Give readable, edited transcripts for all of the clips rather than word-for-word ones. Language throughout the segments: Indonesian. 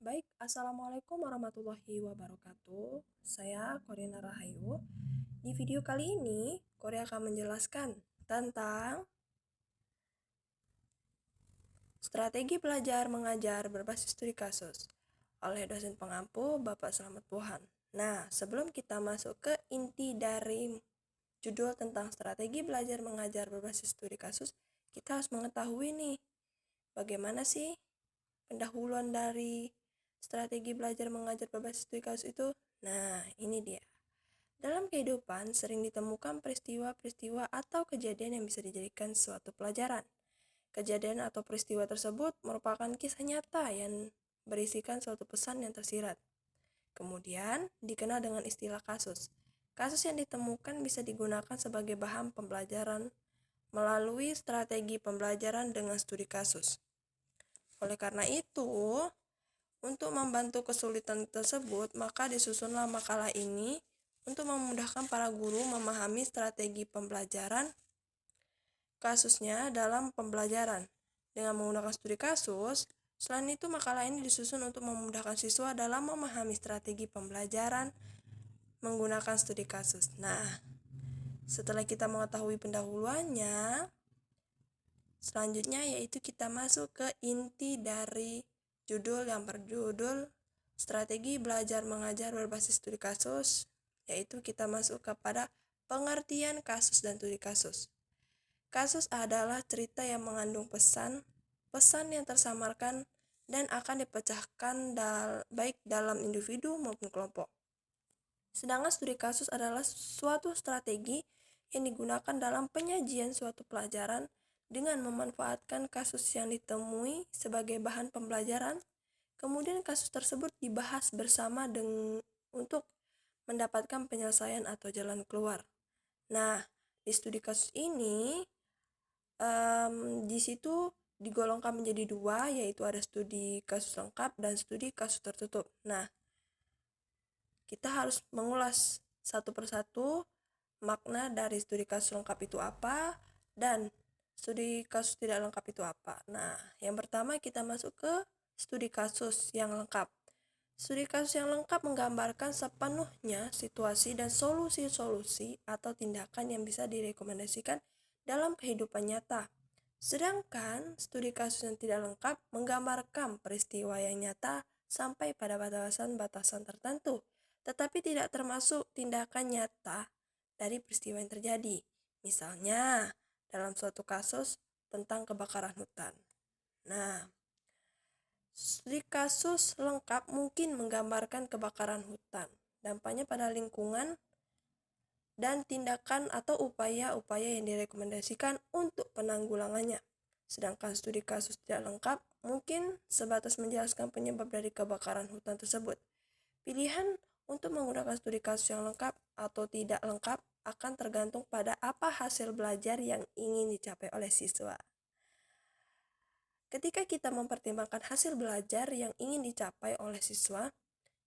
Baik, Assalamualaikum warahmatullahi wabarakatuh. Saya Korina Rahayu. Di video kali ini, Korea akan menjelaskan tentang strategi belajar mengajar berbasis studi kasus oleh dosen pengampu Bapak Slamet Pohan. Nah, sebelum kita masuk ke inti dari judul tentang strategi belajar mengajar berbasis studi kasus, kita harus mengetahui nih, bagaimana sih pendahuluan dari strategi belajar mengajar berbasis studi kasus itu? Nah, ini dia. Dalam kehidupan sering ditemukan peristiwa-peristiwa atau kejadian yang bisa dijadikan suatu pelajaran. Kejadian atau peristiwa tersebut merupakan kisah nyata yang berisikan suatu pesan yang tersirat. Kemudian dikenal dengan istilah kasus. Kasus yang ditemukan bisa digunakan sebagai bahan pembelajaran melalui strategi pembelajaran dengan studi kasus. Oleh karena itu, untuk membantu kesulitan tersebut, maka disusunlah makalah ini untuk memudahkan para guru memahami strategi pembelajaran kasusnya dalam pembelajaran. Dengan menggunakan studi kasus, selain itu makalah ini disusun untuk memudahkan siswa dalam memahami strategi pembelajaran menggunakan studi kasus. Nah, setelah kita mengetahui pendahuluannya, selanjutnya yaitu kita masuk ke inti dari judul yang berjudul Strategi Belajar Mengajar Berbasis Studi Kasus, yaitu kita masuk kepada pengertian kasus dan studi kasus. Kasus adalah cerita yang mengandung pesan yang tersamarkan dan akan dipecahkan baik dalam individu maupun kelompok. Sedangkan studi kasus adalah suatu strategi yang digunakan dalam penyajian suatu pelajaran dengan memanfaatkan kasus yang ditemui sebagai bahan pembelajaran. Kemudian kasus tersebut dibahas bersama untuk mendapatkan penyelesaian atau jalan keluar. Nah, di studi kasus ini, di situ digolongkan menjadi dua, yaitu ada studi kasus lengkap dan studi kasus tertutup. Nah, kita harus mengulas satu persatu makna dari studi kasus lengkap itu apa dan studi kasus tidak lengkap itu apa. Nah, yang pertama kita masuk ke studi kasus yang lengkap. Studi kasus yang lengkap menggambarkan sepenuhnya situasi dan solusi-solusi atau tindakan yang bisa direkomendasikan dalam kehidupan nyata. Sedangkan studi kasus yang tidak lengkap menggambarkan peristiwa yang nyata sampai pada batasan-batasan tertentu, tetapi tidak termasuk tindakan nyata dari peristiwa yang terjadi. Misalnya, dalam suatu kasus tentang kebakaran hutan. Nah, studi kasus lengkap mungkin menggambarkan kebakaran hutan, dampaknya pada lingkungan, dan tindakan atau upaya-upaya yang direkomendasikan untuk penanggulangannya. Sedangkan studi kasus tidak lengkap mungkin sebatas menjelaskan penyebab dari kebakaran hutan tersebut. Pilihan untuk menggunakan studi kasus yang lengkap atau tidak lengkap akan tergantung pada apa hasil belajar yang ingin dicapai oleh siswa. Ketika kita mempertimbangkan hasil belajar yang ingin dicapai oleh siswa,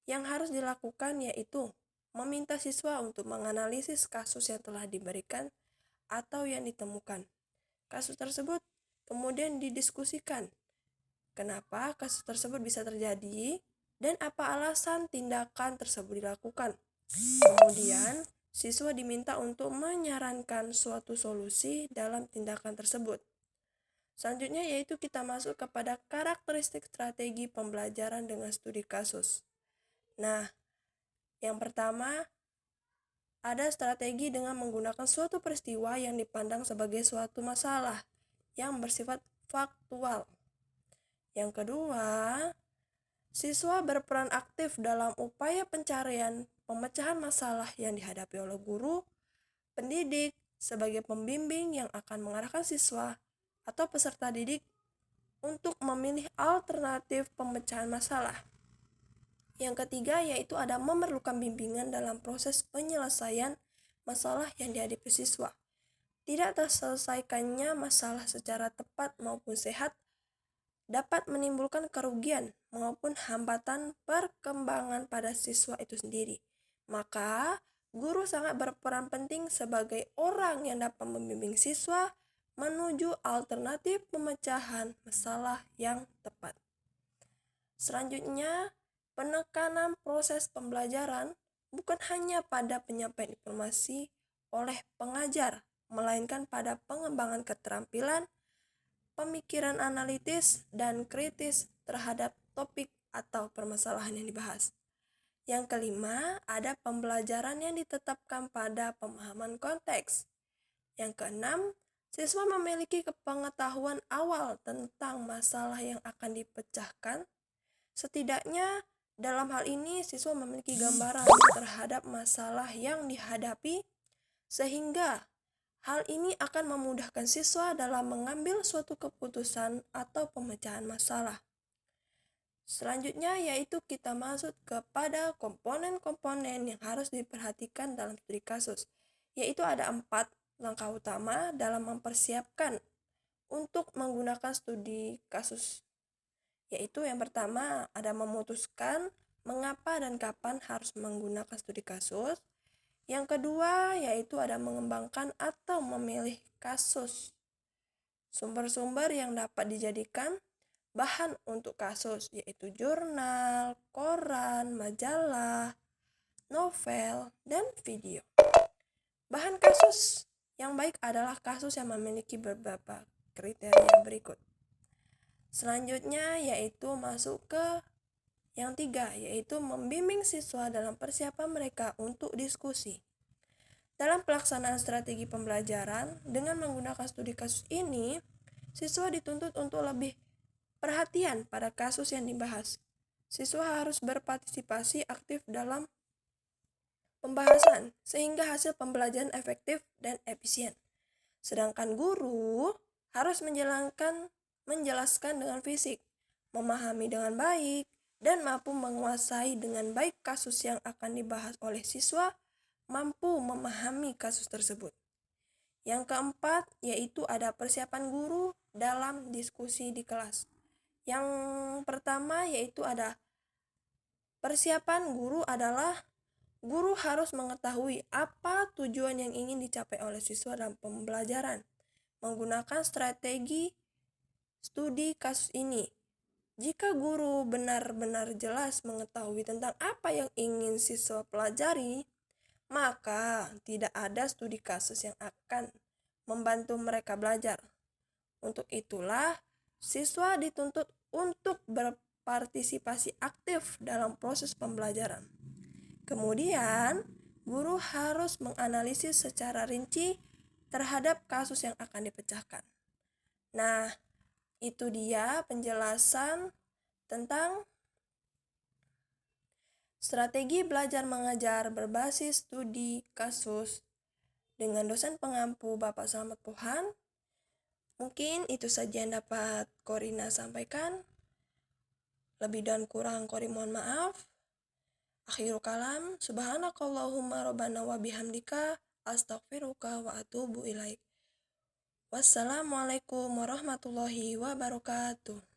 yang harus dilakukan yaitu meminta siswa untuk menganalisis kasus yang telah diberikan atau yang ditemukan. Kasus tersebut kemudian didiskusikan. Kenapa kasus tersebut bisa terjadi dan apa alasan tindakan tersebut dilakukan. Kemudian, siswa diminta untuk menyarankan suatu solusi dalam tindakan tersebut. Selanjutnya yaitu kita masuk kepada karakteristik strategi pembelajaran dengan studi kasus. Nah, yang pertama ada strategi dengan menggunakan suatu peristiwa yang dipandang sebagai suatu masalah yang bersifat faktual. Yang kedua, siswa berperan aktif dalam upaya pencarian pemecahan masalah yang dihadapi oleh guru, pendidik, sebagai pembimbing yang akan mengarahkan siswa atau peserta didik untuk memilih alternatif pemecahan masalah. Yang ketiga yaitu ada memerlukan bimbingan dalam proses penyelesaian masalah yang dihadapi siswa. Tidak terselesaikannya masalah secara tepat maupun sehat dapat menimbulkan kerugian maupun hambatan perkembangan pada siswa itu sendiri. Maka, guru sangat berperan penting sebagai orang yang dapat membimbing siswa menuju alternatif pemecahan masalah yang tepat. Selanjutnya, penekanan proses pembelajaran bukan hanya pada penyampaian informasi oleh pengajar, melainkan pada pengembangan keterampilan, pemikiran analitis, dan kritis terhadap topik atau permasalahan yang dibahas. Yang kelima, ada pembelajaran yang ditetapkan pada pemahaman konteks. Yang keenam, siswa memiliki pengetahuan awal tentang masalah yang akan dipecahkan. Setidaknya, dalam hal ini siswa memiliki gambaran terhadap masalah yang dihadapi, sehingga hal ini akan memudahkan siswa dalam mengambil suatu keputusan atau pemecahan masalah. Selanjutnya yaitu kita masuk kepada komponen-komponen yang harus diperhatikan dalam studi kasus, yaitu ada 4 langkah utama dalam mempersiapkan untuk menggunakan studi kasus. Yaitu yang pertama ada memutuskan mengapa dan kapan harus menggunakan studi kasus. Yang kedua yaitu ada mengembangkan atau memilih kasus. Sumber-sumber yang dapat dijadikan bahan untuk kasus yaitu jurnal, koran, majalah, novel, dan video. Bahan kasus yang baik adalah kasus yang memiliki beberapa kriteria berikut. Selanjutnya yaitu masuk ke yang 3, yaitu membimbing siswa dalam persiapan mereka untuk diskusi. Dalam pelaksanaan strategi pembelajaran, dengan menggunakan studi kasus ini, siswa dituntut untuk lebih perhatian pada kasus yang dibahas. Siswa harus berpartisipasi aktif dalam pembahasan, sehingga hasil pembelajaran efektif dan efisien. Sedangkan guru harus menjelaskan dengan fisik, memahami dengan baik, dan mampu menguasai dengan baik kasus yang akan dibahas oleh siswa, mampu memahami kasus tersebut. Yang keempat, yaitu ada persiapan guru dalam diskusi di kelas. Yang pertama yaitu ada persiapan guru adalah guru harus mengetahui apa tujuan yang ingin dicapai oleh siswa dalam pembelajaran, menggunakan strategi studi kasus ini. Jika guru benar-benar jelas mengetahui tentang apa yang ingin siswa pelajari, maka tidak ada studi kasus yang akan membantu mereka belajar. Untuk itulah, siswa dituntut untuk berpartisipasi aktif dalam proses pembelajaran. Kemudian, guru harus menganalisis secara rinci terhadap kasus yang akan dipecahkan. Nah, itu dia penjelasan tentang strategi belajar mengajar berbasis studi kasus dengan dosen pengampu Bapak Slamet Pohan. Mungkin itu saja yang dapat Korina sampaikan. Lebih dan kurang Kori mohon maaf. Akhirul kalam, subhanakallahumma rabbana wa bihamdika, astaghfiruka wa atubu ilaik. Wassalamualaikum warahmatullahi wabarakatuh.